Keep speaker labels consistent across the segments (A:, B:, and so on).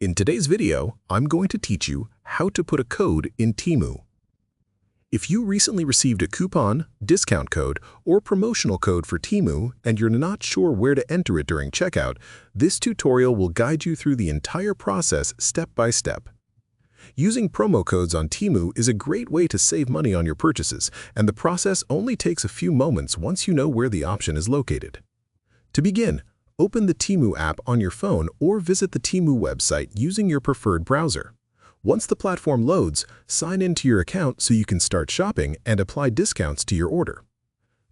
A: In today's video, I'm going to teach you how to put a code in Temu. If you recently received a coupon, discount code, or promotional code for Temu and you're not sure where to enter it during checkout, this tutorial will guide you through the entire process step by step. Using promo codes on Temu is a great way to save money on your purchases, and the process only takes a few moments once you know where the option is located. To begin, open the Temu app on your phone or visit the Temu website using your preferred browser. Once the platform loads, sign into your account so you can start shopping and apply discounts to your order.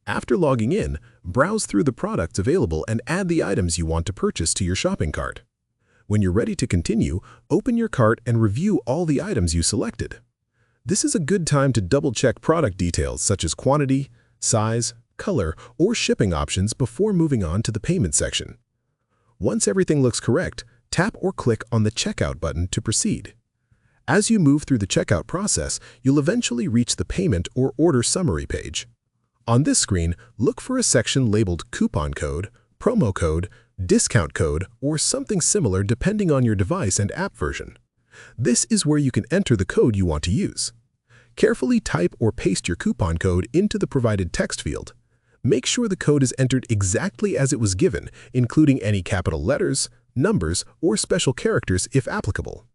A: After logging in, browse through the products available and add the items you want to purchase to your shopping cart. When you're ready to continue, open your cart and review all the items you selected. This is a good time to double-check product details such as quantity, size, color, or shipping options before moving on to the payment section. Once everything looks correct, tap or click on the Checkout button to proceed. As you move through the checkout process, you'll eventually reach the payment or order summary page. On this screen, look for a section labeled Coupon Code, Promo Code, Discount Code, or something similar depending on your device and app version. This is where you can enter the code you want to use. Carefully type or paste your coupon code into the provided text field. Make sure the code is entered exactly as it was given, including any capital letters, numbers, or special characters if applicable.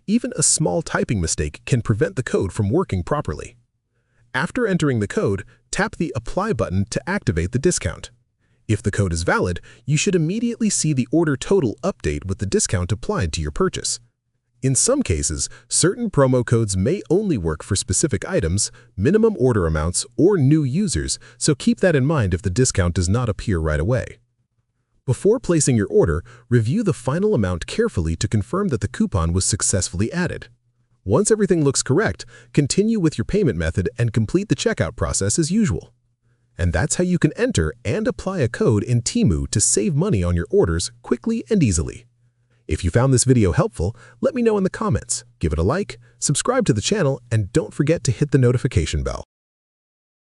A: Even a small typing mistake can prevent the code from working properly. After entering the code, tap the Apply button to activate the discount. If the code is valid, you should immediately see the order total update with the discount applied to your purchase. In some cases, certain promo codes may only work for specific items, minimum order amounts, or new users, so keep that in mind if the discount does not appear right away. Before placing your order, review the final amount carefully to confirm that the coupon was successfully added. Once everything looks correct, continue with your payment method and complete the checkout process as usual. And that's how you can enter and apply a code in Temu to save money on your orders quickly and easily. If you found this video helpful, let me know in the comments. Give it a like, subscribe to the channel, and don't forget to hit the notification bell.